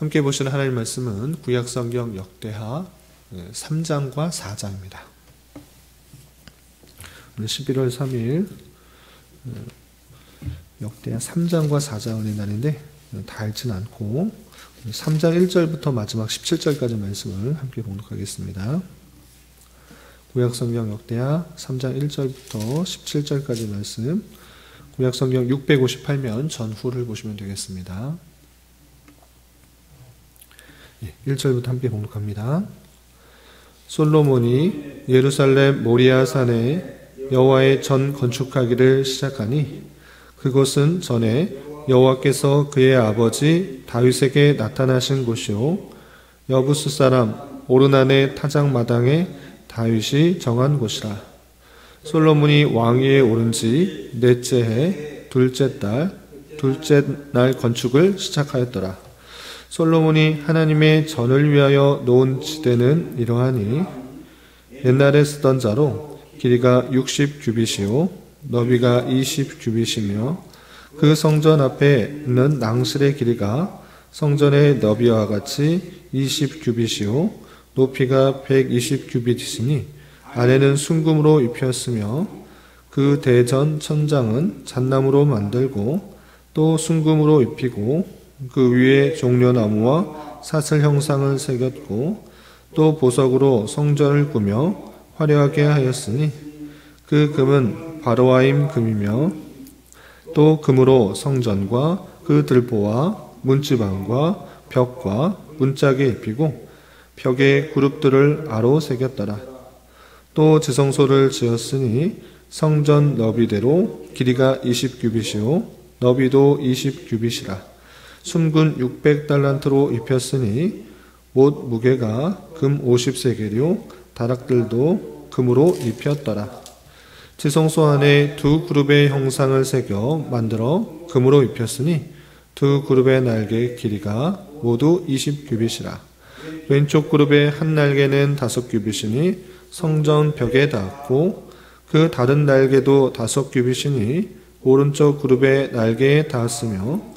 함께 보실 하나님 말씀은 구약성경 역대하 3장과 4장입니다. 오늘 11월 3일 역대하 3장과 4장을 낸 날인데 다 읽지는 않고 3장 1절부터 마지막 17절까지 말씀을 함께 봉독하겠습니다. 구약성경 역대하 3장 1절부터 17절까지 말씀, 구약성경 658면 전후를 보시면 되겠습니다. 1절부터 함께 봉독합니다. 솔로몬이 예루살렘 모리아 산에 여호와의 전 건축하기를 시작하니 그곳은 전에 여호와께서 그의 아버지 다윗에게 나타나신 곳이요 여부스 사람 오르난의 타작마당에 다윗이 정한 곳이라. 솔로몬이 왕위에 오른 지 넷째 해 둘째 달 둘째 날 건축을 시작하였더라. 솔로몬이 하나님의 전을 위하여 놓은 지대는 이러하니 옛날에 쓰던 자로 길이가 60규빗이요 너비가 20규빗이며 그 성전 앞에 있는 낭실의 길이가 성전의 너비와 같이 20규빗이요 높이가 120규빗이니 안에는 순금으로 입혔으며 그 대전 천장은 잣나무로 만들고 또 순금으로 입히고 그 위에 종려나무와 사슬 형상을 새겼고 또 보석으로 성전을 꾸며 화려하게 하였으니 그 금은 바로아임 금이며 또 금으로 성전과 그 들보와 문지방과 벽과 문짝에 입히고 벽에 그룹들을 아로 새겼더라. 또 지성소를 지었으니 성전 너비대로 길이가 20규빗이요 너비도 20규빗이라. 순금 600달란트로 입혔으니 못 무게가 금 50세겔이요 다락들도 금으로 입혔더라. 지성소 안에 두 그룹의 형상을 새겨 만들어 금으로 입혔으니 두 그룹의 날개 길이가 모두 20규빗이라. 왼쪽 그룹의 한 날개는 5규빗이니 성전 벽에 닿았고 그 다른 날개도 5규빗이니 오른쪽 그룹의 날개에 닿았으며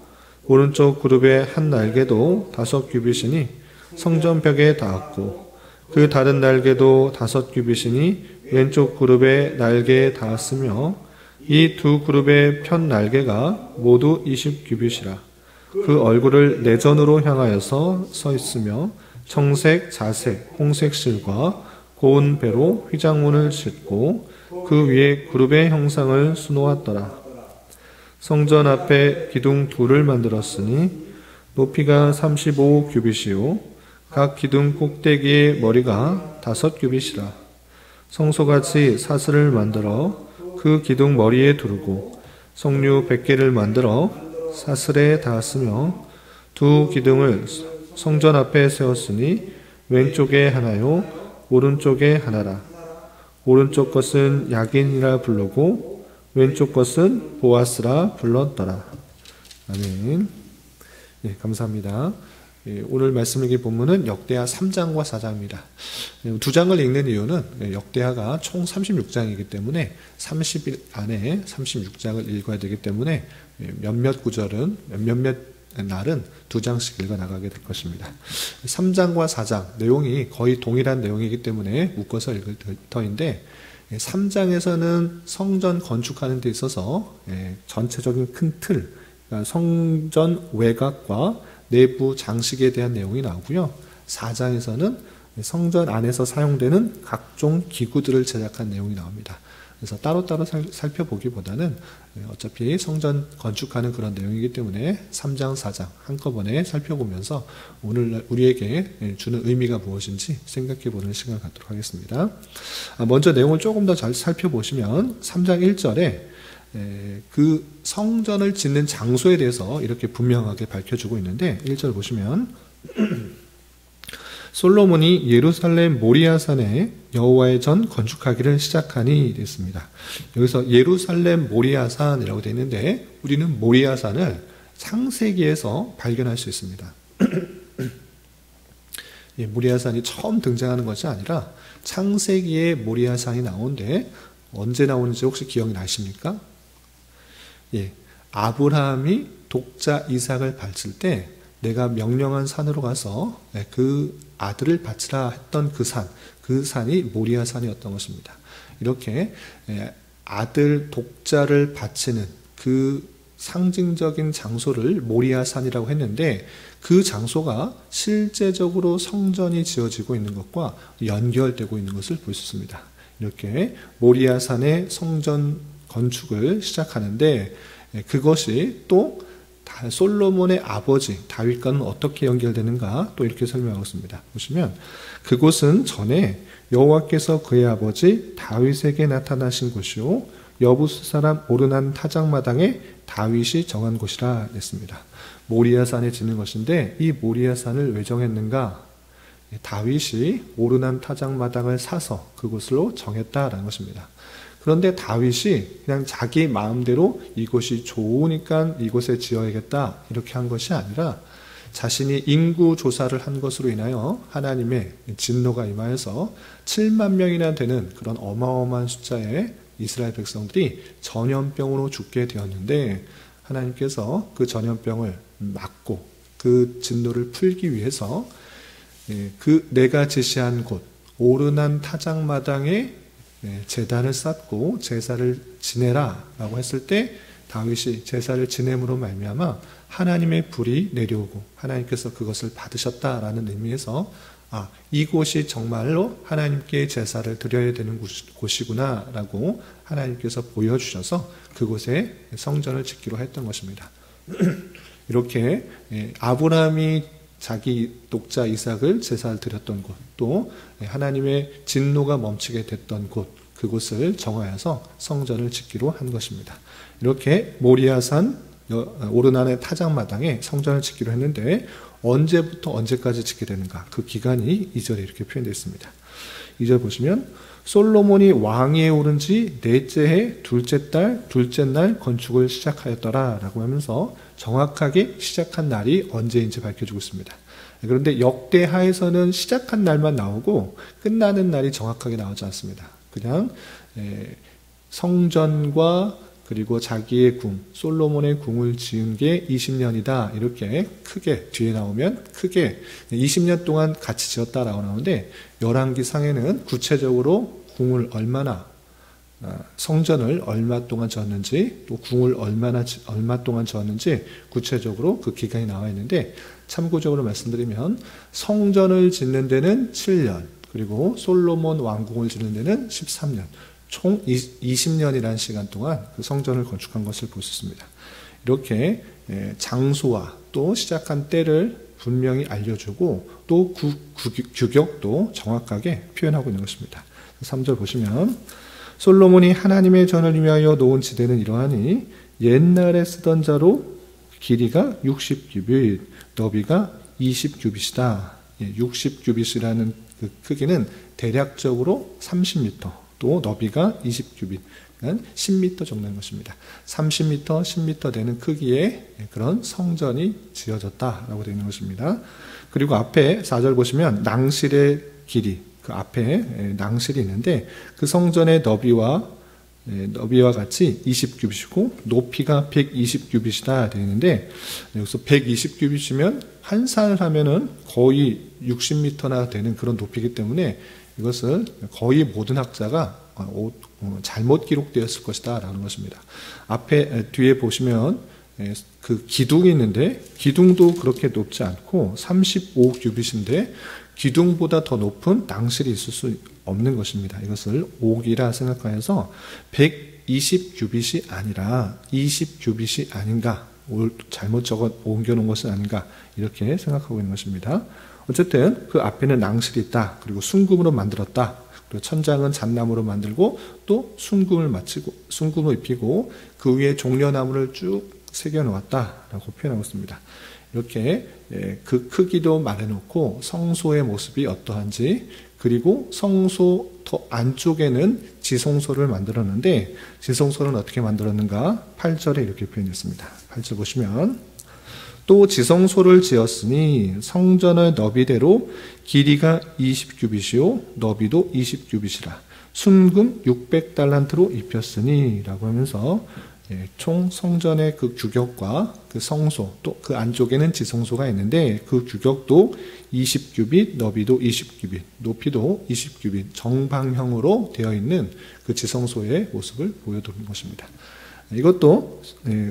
오른쪽 그룹의 한 날개도 5규빗이니 성전 벽에 닿았고 그 다른 날개도 5규빗이니 왼쪽 그룹의 날개에 닿았으며 이 두 그룹의 편 날개가 모두 20규빗이라. 그 얼굴을 내전으로 향하여서 서 있으며 청색, 자색, 홍색 실과 고운 배로 휘장문을 짓고 그 위에 그룹의 형상을 수놓았더라. 성전 앞에 기둥 둘을 만들었으니 높이가 35규빗이요 각 기둥 꼭대기의 머리가 5규빗이라. 성소같이 사슬을 만들어 그 기둥 머리에 두르고 석류 100개를 만들어 사슬에 닿았으며 두 기둥을 성전 앞에 세웠으니 왼쪽에 하나요 오른쪽에 하나라. 오른쪽 것은 야긴이라 부르고 왼쪽 것은 보아스라 불렀더라. 아멘. 예, 감사합니다. 예, 오늘 말씀 읽기 본문은 역대하 3장과 4장입니다. 두 장을 읽는 이유는 역대하가 총 36장이기 때문에 30일 안에 36장을 읽어야 되기 때문에 몇몇 구절은 몇몇 날은 두 장씩 읽어 나가게 될 것입니다. 3장과 4장 내용이 거의 동일한 내용이기 때문에 묶어서 읽을 터인데 3장에서는 성전 건축하는 데 있어서 전체적인 큰 틀, 그러니까 성전 외곽과 내부 장식에 대한 내용이 나오고요. 4장에서는 성전 안에서 사용되는 각종 기구들을 제작한 내용이 나옵니다. 그래서 따로따로 살펴보기보다는 어차피 성전 건축하는 그런 내용이기 때문에 3장, 4장 한꺼번에 살펴보면서 오늘 우리에게 주는 의미가 무엇인지 생각해보는 시간을 갖도록 하겠습니다. 먼저 내용을 조금 더 잘 살펴보시면 3장 1절에 그 성전을 짓는 장소에 대해서 이렇게 분명하게 밝혀주고 있는데 1절 보시면 솔로몬이 예루살렘 모리아산에 여호와의 전 건축하기를 시작하니 됐습니다. 여기서 예루살렘 모리아산이라고 되어 있는데 우리는 모리아산을 창세기에서 발견할 수 있습니다. 모리아산이 처음 등장하는 것이 아니라 창세기에 모리아산이 나오는데 언제 나오는지 혹시 기억이 나십니까? 아브라함이 독자 이삭을 바칠 때 내가 명령한 산으로 가서 그 아들을 바치라 했던 그 산이 모리아 산이었던 것입니다. 이렇게 아들 독자를 바치는 그 상징적인 장소를 모리아 산이라고 했는데, 그 장소가 실제적으로 성전이 지어지고 있는 것과 연결되고 있는 것을 볼 수 있습니다. 이렇게 모리아 산의 성전 건축을 시작하는데, 그것이 또 솔로몬의 아버지 다윗과는 어떻게 연결되는가, 또 이렇게 설명하고 있습니다. 보시면 그곳은 전에 여호와께서 그의 아버지 다윗에게 나타나신 곳이요 여부스 사람 오르난 타작마당에 다윗이 정한 곳이라 했습니다. 모리아산에 짓는 것인데, 이 모리아산을 왜 정했는가? 다윗이 오르난 타작마당을 사서 그곳으로 정했다라는 것입니다. 그런데 다윗이 그냥 자기 마음대로 이곳이 좋으니까 이곳에 지어야겠다 이렇게 한 것이 아니라, 자신이 인구 조사를 한 것으로 인하여 하나님의 진노가 임하여서 7만 명이나 되는 그런 어마어마한 숫자의 이스라엘 백성들이 전염병으로 죽게 되었는데, 하나님께서 그 전염병을 막고 그 진노를 풀기 위해서 그 내가 제시한 곳 오르난 타작마당에 제단을 쌓고 제사를 지내라 라고 했을 때, 다윗이 제사를 지냄으로 말미암아 하나님의 불이 내려오고 하나님께서 그것을 받으셨다라는 의미에서 이곳이 정말로 하나님께 제사를 드려야 되는 곳이구나 라고 하나님께서 보여주셔서 그곳에 성전을 짓기로 했던 것입니다. 이렇게 아브라함이 자기 독자 이삭을 제사를 드렸던 곳, 또 하나님의 진노가 멈추게 됐던 곳, 그곳을 정하여서 성전을 짓기로 한 것입니다. 이렇게 모리아산 오르난의 타작마당에 성전을 짓기로 했는데, 언제부터 언제까지 짓게 되는가? 그 기간이 2절에 이렇게 표현되어 있습니다. 2절 보시면 솔로몬이 왕위에 오른 지 넷째 해 둘째 달 둘째 날 건축을 시작하였더라 라고 하면서 정확하게 시작한 날이 언제인지 밝혀주고 있습니다. 그런데 역대하에서는 시작한 날만 나오고 끝나는 날이 정확하게 나오지 않습니다. 그냥 성전과 그리고 자기의 궁, 솔로몬의 궁을 지은 게 20년이다 이렇게 크게 뒤에 나오면 크게 20년 동안 같이 지었다라고 나오는데, 열왕기상에는 구체적으로 궁을 얼마나, 성전을 얼마 동안 지었는지, 또 궁을 얼마 동안 지었는지 구체적으로 그 기간이 나와 있는데, 참고적으로 말씀드리면 성전을 짓는 데는 7년, 그리고 솔로몬 왕궁을 짓는 데는 13년, 총 20년이라는 시간 동안 그 성전을 건축한 것을 볼 수 있습니다. 이렇게 장소와 또 시작한 때를 분명히 알려주고, 또 규격도 정확하게 표현하고 있는 것입니다. 3절 보시면 솔로몬이 하나님의 전을 위하여 놓은 지대는 이러하니, 옛날에 쓰던 자로 길이가 60규빗, 너비가 20규빗이다. 60규빗이라는 그 크기는 대략적으로 30m, 또 너비가 20규빗, 그러니까 10m 정도인 것입니다. 30m, 10m 되는 크기의 그런 성전이 지어졌다라고 되어 있는 것입니다. 그리고 앞에 4절 보시면 낭실의 길이, 그 앞에 낭실이 있는데, 그 성전의 너비와 같이 20규빗이고 높이가 120규빗이다 되어 있는데, 여기서 120규빗이면 환산을 하면은 거의 60m나 되는 그런 높이이기 때문에 이것을 거의 모든 학자가 잘못 기록되었을 것이다 라는 것입니다. 뒤에 보시면 그 기둥이 있는데, 기둥도 그렇게 높지 않고 35규빗인데 기둥보다 더 높은 낭실이 있을 수 없는 것입니다. 이것을 옥이라 생각하여서 120규빗이 아니라 20규빗이 아닌가, 잘못 옮겨놓은 것은 아닌가, 이렇게 생각하고 있는 것입니다. 어쨌든 그 앞에는 낭실이 있다. 그리고 순금으로 만들었다. 그리고 천장은 잣나무로 만들고 또 순금을 입히고 그 위에 종려나무를 쭉 새겨 놓았다라고 표현하고 있습니다. 이렇게 그 크기도 말해놓고 성소의 모습이 어떠한지, 그리고 성소 더 안쪽에는 지성소를 만들었는데, 지성소는 어떻게 만들었는가? 8절에 이렇게 표현했습니다. 8절 보시면 또 지성소를 지었으니 성전의 너비대로 길이가 20규빗이요 너비도 20규빗이라 순금 600달란트로 입혔으니 라고 하면서 총 성전의 그 규격과 그 성소, 또 그 안쪽에는 지성소가 있는데 그 규격도 20규빗, 너비도 20규빗, 높이도 20규빗, 정방형으로 되어 있는 그 지성소의 모습을 보여드린 것입니다. 이것도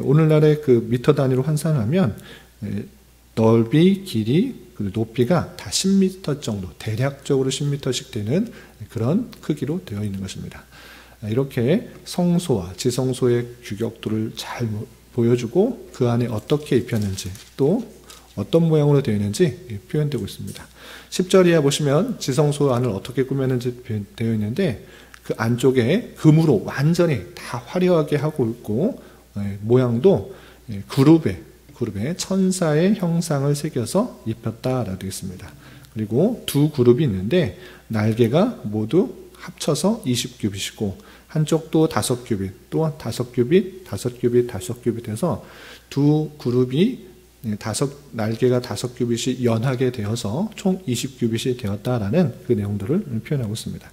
오늘날의 그 미터 단위로 환산하면 넓이, 길이, 그리고 높이가 다 10m 정도, 대략적으로 10m씩 되는 그런 크기로 되어 있는 것입니다. 이렇게 성소와 지성소의 규격들을 잘 보여주고 그 안에 어떻게 입혔는지 또 어떤 모양으로 되어 있는지 표현되고 있습니다. 10절 이하 보시면 지성소 안을 어떻게 꾸몄는지 되어 있는데 그 안쪽에 금으로 완전히 다 화려하게 하고 있고 모양도 그룹에 천사의 형상을 새겨서 입혔다라고 되어 있습니다. 그리고 두 그룹이 있는데 날개가 모두 합쳐서 20규빗이고 한쪽도 5규빗, 또 5규빗, 5규빗, 5규빗 해서 두 그룹이 날개가 5규빗이 연하게 되어서 총 20규빗이 되었다라는 그 내용들을 표현하고 있습니다.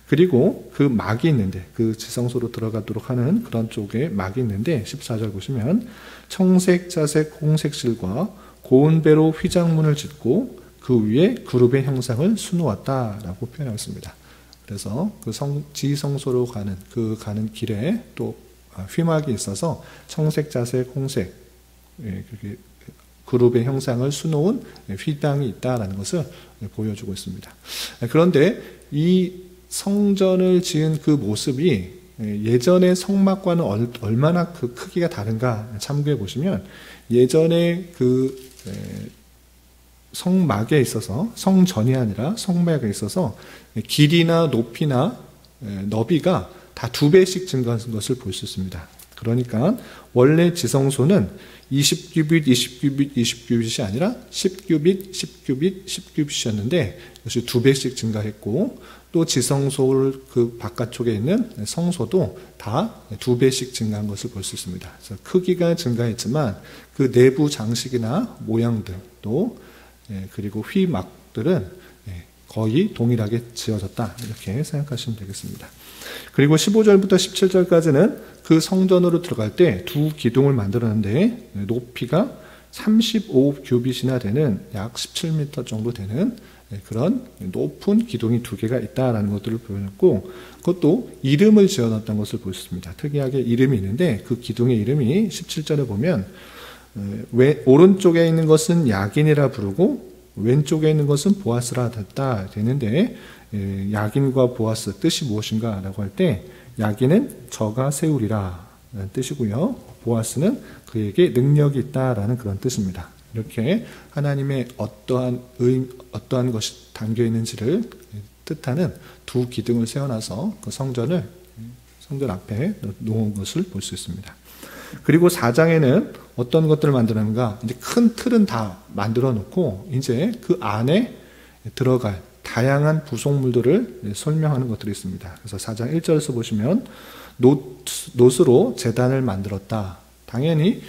그리고 그 막이 있는데 그 지성소로 들어가도록 하는 그런 쪽에 막이 있는데 14절 보시면 청색, 자색, 홍색 실과 고운 배로 휘장문을 짓고 그 위에 그룹의 형상을 수놓았다라고 표현하고 있습니다. 그래서 그 지성소로 가는 길에 또 휘막이 있어서 청색, 자색, 홍색 그렇게 그룹의 형상을 수놓은 휘장이 있다라는 것을 보여주고 있습니다. 그런데 이 성전을 지은 그 모습이 예전의 성막과는 얼마나 그 크기가 다른가 참고해 보시면 예전에 그 성막에 있어서 성전이 아니라 성막에 있어서 길이나 높이나 너비가 다 2배씩 증가한 것을 볼 수 있습니다. 그러니까 원래 지성소는 20규빗, 20규빗, 20규빗이 아니라 10규빗, 10규빗, 10규빗이었는데 이것이 2배씩 증가했고 또 지성소 그 바깥쪽에 있는 성소도 다 2배씩 증가한 것을 볼 수 있습니다. 그래서 크기가 증가했지만 그 내부 장식이나 모양들 또 그리고 휘막들은 거의 동일하게 지어졌다 이렇게 생각하시면 되겠습니다. 그리고 15절부터 17절까지는 그 성전으로 들어갈 때 두 기둥을 만들었는데 높이가 35규빗이나 되는 약 17m 정도 되는 그런 높은 기둥이 2개가 있다라는 것들을 보여줬고 그것도 이름을 지어놨다는 것을 볼 수 있습니다. 특이하게 이름이 있는데 그 기둥의 이름이 17절에 보면 오른쪽에 있는 것은 야긴이라 부르고 왼쪽에 있는 것은 보아스라 되는데 야긴과 보아스 뜻이 무엇인가 라고 할 때 야긴은 저가 세우리라 라는 뜻이고요. 보아스는 그에게 능력이 있다라는 그런 뜻입니다. 이렇게 하나님의 어떠한 것이 담겨 있는지를 뜻하는 두 기둥을 세워놔서 그 성전 앞에 놓은 것을 볼 수 있습니다. 그리고 4장에는 어떤 것들을 만드는가? 이제 큰 틀은 다 만들어 놓고 이제 그 안에 들어갈 다양한 부속물들을 설명하는 것들이 있습니다. 그래서 4장 1절에서 보시면 놋으로 제단을 만들었다. 당연히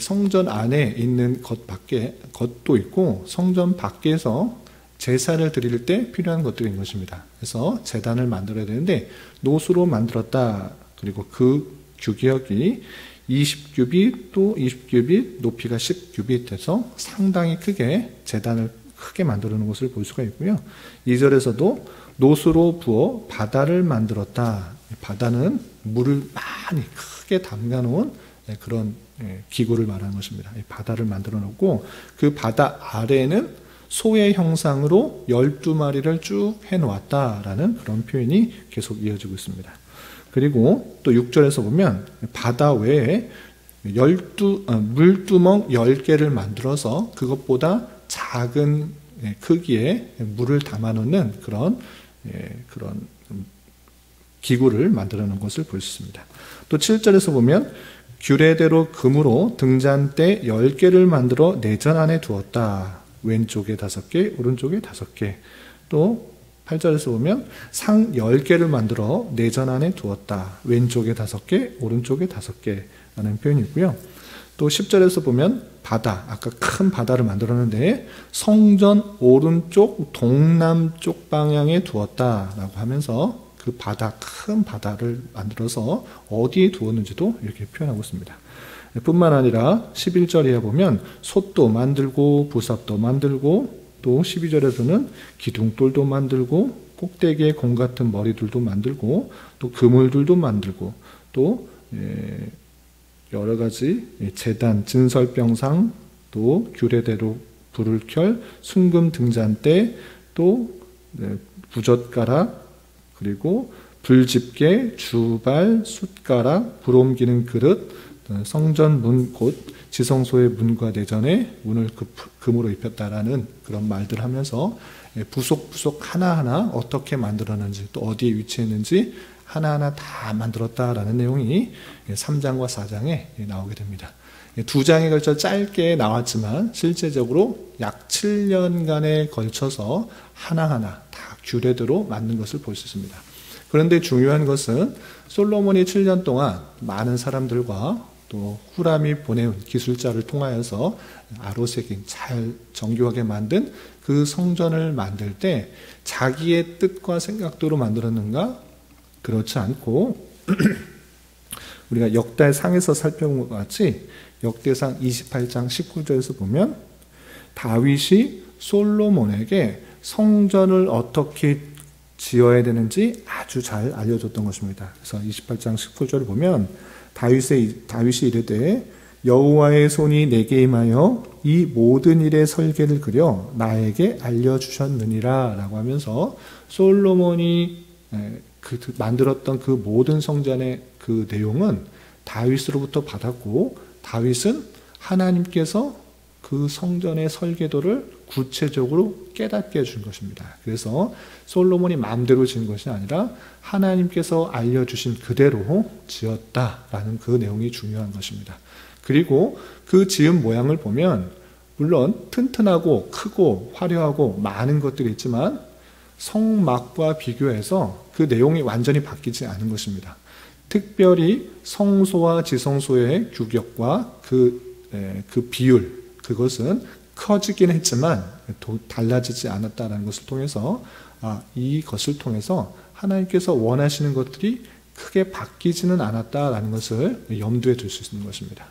성전 안에 있는 것도 있고 성전 밖에서 제사를 드릴 때 필요한 것들인 것입니다. 그래서 제단을 만들어야 되는데 놋으로 만들었다. 그리고 그 규격이 20규빗 또 20규빗 높이가 10규빗 해서 상당히 크게 제단을 크게 만들어 놓은 것을 볼 수가 있고요. 2절에서도 놋으로 부어 바다를 만들었다. 바다는 물을 많이 크게 담가 놓은 그런 기구를 말하는 것입니다. 바다를 만들어 놓고 그 바다 아래에는 소의 형상으로 12마리를 쭉 해놓았다라는 그런 표현이 계속 이어지고 있습니다. 그리고 또 6절에서 보면 바다 외에 물두멍 10개를 만들어서 그것보다 작은 크기의 물을 담아놓는 그런 기구를 만들어 놓은 것을 볼 수 있습니다. 또 7절에서 보면 규례대로 금으로 등잔대 10개를 만들어 내전 안에 두었다. 왼쪽에 5개, 오른쪽에 5개. 또 8절에서 보면 상 10개를 만들어 내전 안에 두었다. 왼쪽에 5개, 오른쪽에 5개 라는 표현이 있고요. 또 10절에서 보면 바다, 아까 큰 바다를 만들었는데 성전 오른쪽 동남쪽 방향에 두었다라고 하면서 그 바다, 큰 바다를 만들어서 어디에 두었는지도 이렇게 표현하고 있습니다. 뿐만 아니라 11절에 보면 솥도 만들고 부삽도 만들고 또 12절에서는 기둥돌도 만들고 꼭대기에 공 같은 머리들도 만들고 또 그물들도 만들고 또 여러 가지 제단, 진설병상, 또 규례대로 불을 켤 순금 등잔대, 또 부젓가락, 그리고 불집게, 주발, 숫가락, 불 옮기는 그릇, 성전 문 곧 지성소의 문과 내전에 문을 금으로 입혔다라는 그런 말들을 하면서 부속 하나하나 어떻게 만들었는지 또 어디에 위치했는지 하나하나 다 만들었다라는 내용이 3장과 4장에 나오게 됩니다. 2장에 걸쳐 짧게 나왔지만 실제적으로 약 7년간에 걸쳐서 하나하나 다 규례대로 만든 것을 볼 수 있습니다. 그런데 중요한 것은 솔로몬이 7년 동안 많은 사람들과 또 후람이 보내온 기술자를 통하여서 아로새긴 잘 정교하게 만든 그 성전을 만들 때 자기의 뜻과 생각대로 만들었는가? 그렇지 않고 우리가 역대상에서 살펴본 것 같이 역대상 28장 19절에서 보면 다윗이 솔로몬에게 성전을 어떻게 지어야 되는지 아주 잘 알려줬던 것입니다. 그래서 28장 19절을 보면 다윗이 이르되 여호와의 손이 내게 임하여 이 모든 일의 설계를 그려 나에게 알려주셨느니라 라고 하면서 솔로몬이 만들었던 그 모든 성전의 그 내용은 다윗으로부터 받았고 다윗은 하나님께서 그 성전의 설계도를 구체적으로 깨닫게 해준 것입니다. 그래서 솔로몬이 마음대로 지은 것이 아니라 하나님께서 알려주신 그대로 지었다라는 그 내용이 중요한 것입니다. 그리고 그 지은 모양을 보면 물론 튼튼하고 크고 화려하고 많은 것들이 있지만 성막과 비교해서 그 내용이 완전히 바뀌지 않은 것입니다. 특별히 성소와 지성소의 규격과 그 비율, 그것은 커지긴 했지만 달라지지 않았다는 것을 통해서 이것을 통해서 하나님께서 원하시는 것들이 크게 바뀌지는 않았다라는 것을 염두에 둘 수 있는 것입니다.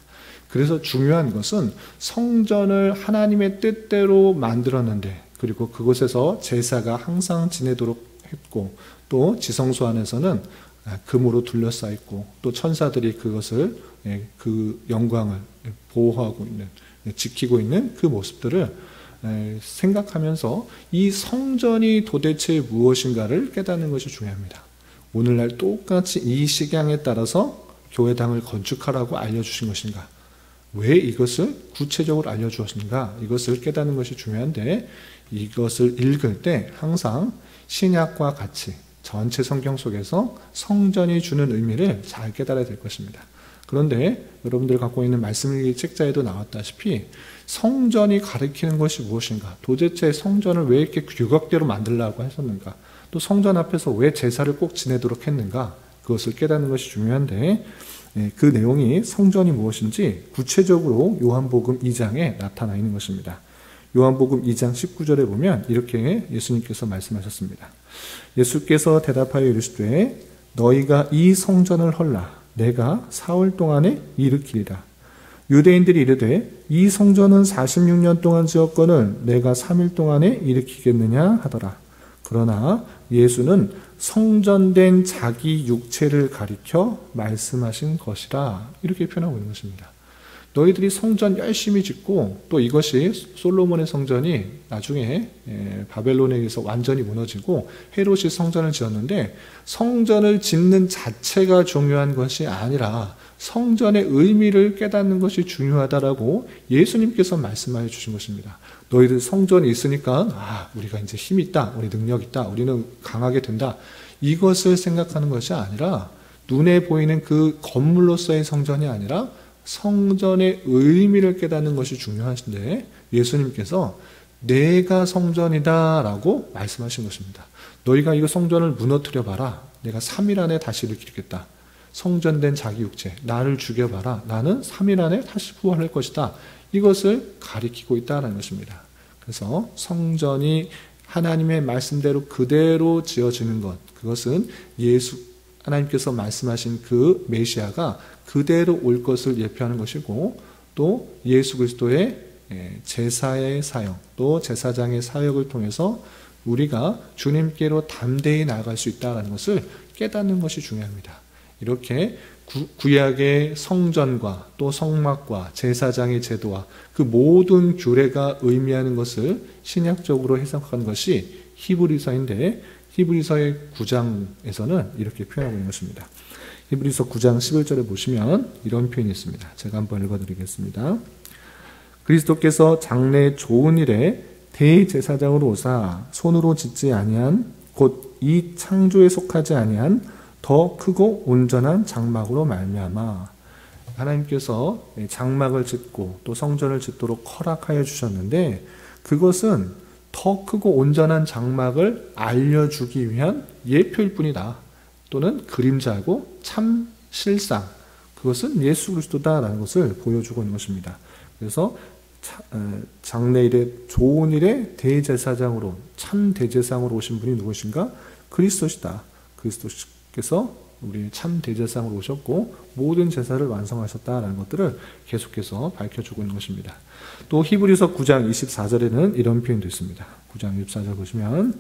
그래서 중요한 것은 성전을 하나님의 뜻대로 만들었는데 그리고 그곳에서 제사가 항상 지내도록 했고 또 지성소 안에서는 금으로 둘러싸였고 또 천사들이 그것을 그 영광을 보호하고 있는 지키고 있는 그 모습들을 생각하면서 이 성전이 도대체 무엇인가를 깨닫는 것이 중요합니다. 오늘날 똑같이 이 식양에 따라서 교회당을 건축하라고 알려주신 것인가? 왜 이것을 구체적으로 알려주었는가? 이것을 깨닫는 것이 중요한데 이것을 읽을 때 항상 신약과 같이 전체 성경 속에서 성전이 주는 의미를 잘 깨달아야 될 것입니다. 그런데 여러분들 갖고 있는 말씀일기 책자에도 나왔다시피 성전이 가리키는 것이 무엇인가? 도대체 성전을 왜 이렇게 규격대로 만들려고 했었는가? 또 성전 앞에서 왜 제사를 꼭 지내도록 했는가? 그것을 깨닫는 것이 중요한데 그 내용이 성전이 무엇인지 구체적으로 요한복음 2장에 나타나 있는 것입니다. 요한복음 2장 19절에 보면 이렇게 예수님께서 말씀하셨습니다. 예수께서 대답하여 이르시되 너희가 이 성전을 헐라 내가 사흘 동안에 일으키리라. 유대인들이 이르되 이 성전은 46년 동안 지었거늘 내가 3일 동안에 일으키겠느냐 하더라. 그러나 예수는 성전된 자기 육체를 가리켜 말씀하신 것이라 이렇게 표현하고 있는 것입니다. 너희들이 성전 열심히 짓고 또 이것이 솔로몬의 성전이 나중에 바벨론에 의해서 완전히 무너지고 헤롯이 성전을 지었는데 성전을 짓는 자체가 중요한 것이 아니라 성전의 의미를 깨닫는 것이 중요하다라고 예수님께서 말씀하여 주신 것입니다. 너희들 성전이 있으니까 우리가 이제 힘이 있다, 우리 능력 있다, 우리는 강하게 된다 이것을 생각하는 것이 아니라 눈에 보이는 그 건물로서의 성전이 아니라 성전의 의미를 깨닫는 것이 중요하신데 예수님께서 내가 성전이다 라고 말씀하신 것입니다. 너희가 이거 성전을 무너뜨려 봐라. 내가 3일 안에 다시 일으키겠다. 성전된 자기 육체 나를 죽여봐라. 나는 3일 안에 다시 부활할 것이다. 이것을 가리키고 있다는 것입니다. 그래서 성전이 하나님의 말씀대로 그대로 지어지는 것, 그것은 하나님께서 말씀하신 그 메시아가 그대로 올 것을 예표하는 것이고, 또 예수 그리스도의 제사의 사역, 또 제사장의 사역을 통해서 우리가 주님께로 담대히 나아갈 수 있다는 것을 깨닫는 것이 중요합니다. 이렇게 구약의 성전과 또 성막과 제사장의 제도와 그 모든 규례가 의미하는 것을 신약적으로 해석한 것이 히브리서인데, 히브리서의 9장에서는 이렇게 표현하고 있는 것입니다. 히브리서 9장 11절에 보시면 이런 표현이 있습니다. 제가 한번 읽어드리겠습니다. 그리스도께서 장래 좋은 일에 대제사장으로 오사 손으로 짓지 아니한 곧 이 창조에 속하지 아니한 더 크고 온전한 장막으로 말미암아, 하나님께서 장막을 짓고 또 성전을 짓도록 허락하여 주셨는데, 그것은 더 크고 온전한 장막을 알려주기 위한 예표일 뿐이다, 또는 그림자고 참 실상, 그것은 예수 그리스도다라는 것을 보여주고 있는 것입니다. 그래서 장래일에 좋은 일에 대제사장으로, 참 대제사장으로 오신 분이 누구신가? 그리스도시다. 그리스도께서 우리 참 대제사장으로 오셨고 모든 제사를 완성하셨다라는 것들을 계속해서 밝혀주고 있는 것입니다. 또 히브리서 9장 24절에는 이런 표현도 있습니다. 9장 24절 보시면,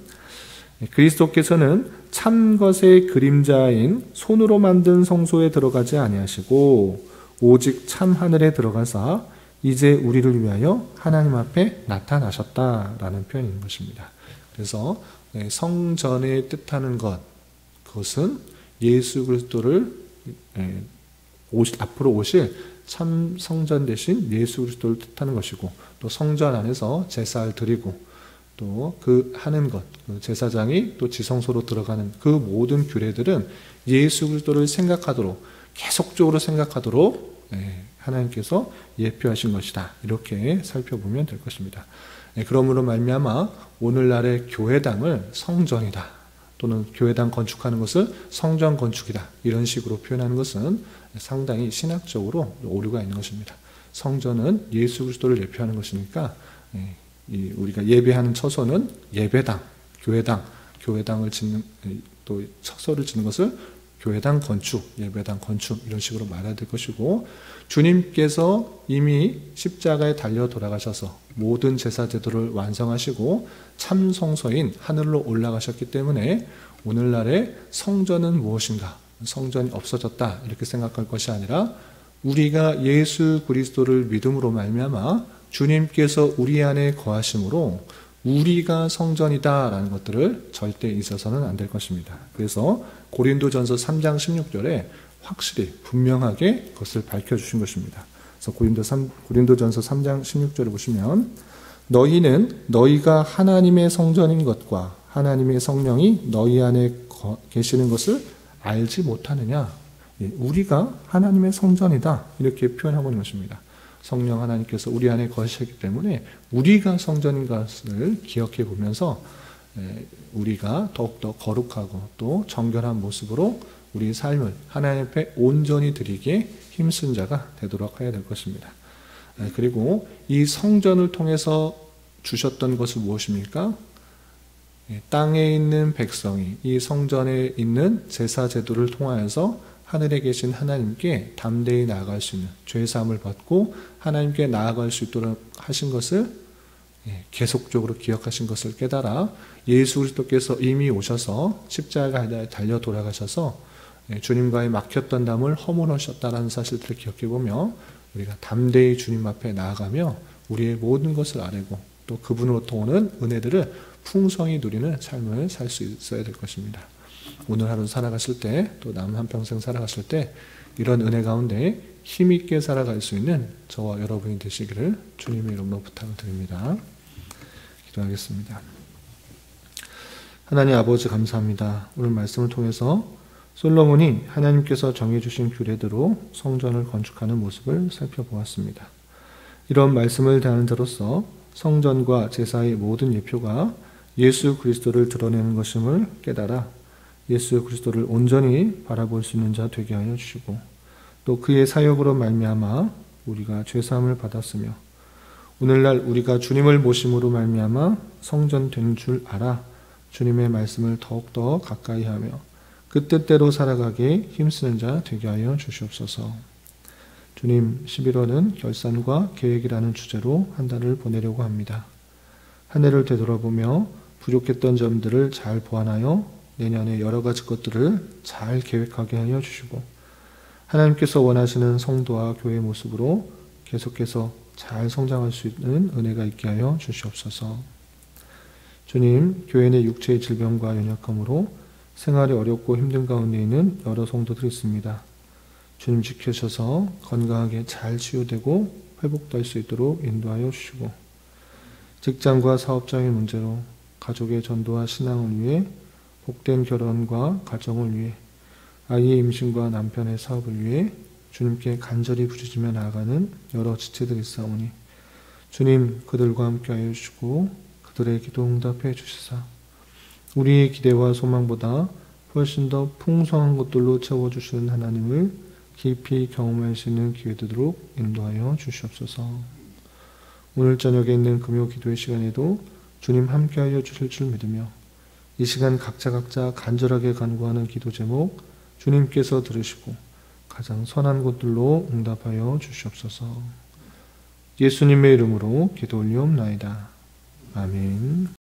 그리스도께서는 참 것의 그림자인 손으로 만든 성소에 들어가지 아니하시고 오직 참 하늘에 들어가사 이제 우리를 위하여 하나님 앞에 나타나셨다라는 표현이 있는 것입니다. 그래서 성전에 뜻하는 것, 그것은 예수 그리스도를 앞으로 오실 참 성전 대신 예수 그리스도를 뜻하는 것이고, 또 성전 안에서 제사를 드리고 또 그 하는 것, 제사장이 또 지성소로 들어가는 그 모든 규례들은 예수 그리스도를 생각하도록, 계속적으로 생각하도록 하나님께서 예표하신 것이다, 이렇게 살펴보면 될 것입니다. 그러므로 말미암아 오늘날의 교회당을 성전이다, 또는 교회당 건축하는 것을 성전 건축이다, 이런 식으로 표현하는 것은 상당히 신학적으로 오류가 있는 것입니다. 성전은 예수 그리스도를 예표하는 것이니까 우리가 예배하는 처소는 예배당, 교회당을 짓는, 또 처소를 짓는 것을 교회당 건축, 예배당 건축, 이런 식으로 말해야 될 것이고, 주님께서 이미 십자가에 달려 돌아가셔서 모든 제사 제도를 완성하시고 참 성소인 하늘로 올라가셨기 때문에 오늘날의 성전은 무엇인가? 성전이 없어졌다, 이렇게 생각할 것이 아니라, 우리가 예수 그리스도를 믿음으로 말미암아 주님께서 우리 안에 거하심으로 우리가 성전이다라는 것들을 절대 있어서는 안 될 것입니다. 그래서 고린도전서 3장 16절에 확실히 분명하게 그것을 밝혀주신 것입니다. 그래서 고린도전서 3장 16절을 보시면, 너희는 너희가 하나님의 성전인 것과 하나님의 성령이 너희 안에 계시는 것을 알지 못하느냐? 우리가 하나님의 성전이다, 이렇게 표현하고 있는 것입니다. 성령 하나님께서 우리 안에 거하시기 때문에 우리가 성전인 것을 기억해 보면서 우리가 더욱더 거룩하고 또 정결한 모습으로 우리 삶을 하나님 앞에 온전히 드리기에 힘쓴 자가 되도록 해야 될 것입니다. 그리고 이 성전을 통해서 주셨던 것은 무엇입니까? 땅에 있는 백성이 이 성전에 있는 제사 제도를 통하여서 하늘에 계신 하나님께 담대히 나아갈 수 있는, 죄사함을 받고 하나님께 나아갈 수 있도록 하신 것을 계속적으로 기억하신 것을 깨달아 예수 그리스도께서 이미 오셔서 십자가에 달려 돌아가셔서 주님과의 막혔던 담을 허물으셨다는 사실들을 기억해보며 우리가 담대히 주님 앞에 나아가며 우리의 모든 것을 아뢰고 또 그분으로부터 오는 은혜들을 풍성히 누리는 삶을 살 수 있어야 될 것입니다. 오늘 하루 살아가실 때, 또 남 한평생 살아가실 때 이런 은혜 가운데 힘있게 살아갈 수 있는 저와 여러분이 되시기를 주님의 이름으로 부탁을 드립니다. 기도하겠습니다. 하나님 아버지, 감사합니다. 오늘 말씀을 통해서 솔로몬이 하나님께서 정해주신 규례대로 성전을 건축하는 모습을 살펴보았습니다. 이런 말씀을 대하는 자로서 성전과 제사의 모든 예표가 예수 그리스도를 드러내는 것임을 깨달아 예수 그리스도를 온전히 바라볼 수 있는 자 되게 하여 주시고, 또 그의 사역으로 말미암아 우리가 죄사함을 받았으며 오늘날 우리가 주님을 모심으로 말미암아 성전된 줄 알아 주님의 말씀을 더욱더 가까이 하며 그 뜻대로 살아가게 힘쓰는 자 되게 하여 주시옵소서. 주님, 11월은 결산과 계획이라는 주제로 한 달을 보내려고 합니다. 한 해를 되돌아보며 부족했던 점들을 잘 보완하여 내년에 여러 가지 것들을 잘 계획하게 하여 주시고 하나님께서 원하시는 성도와 교회 모습으로 계속해서 잘 성장할 수 있는 은혜가 있게 하여 주시옵소서. 주님, 교회 내 육체의 질병과 연약함으로 생활이 어렵고 힘든 가운데 있는 여러 성도들이 있습니다. 주님 지켜주셔서 건강하게 잘 치유되고 회복될 수 있도록 인도하여 주시고 직장과 사업장의 문제로 가족의 전도와 신앙을 위해 복된 결혼과 가정을 위해 아이의 임신과 남편의 사업을 위해 주님께 간절히 부르짖으며 나아가는 여러 지체들이 있사오니 주님 그들과 함께하여 주시고 그들의 기도 응답해 주시사 우리의 기대와 소망보다 훨씬 더 풍성한 것들로 채워주시는 하나님을 깊이 경험할 수 있는 기회 되도록 인도하여 주시옵소서. 오늘 저녁에 있는 금요 기도의 시간에도 주님 함께하여 주실 줄 믿으며 이 시간 각자 간절하게 간구하는 기도 제목 주님께서 들으시고 가장 선한 것들로 응답하여 주시옵소서. 예수님의 이름으로 기도 올리옵나이다. 아멘.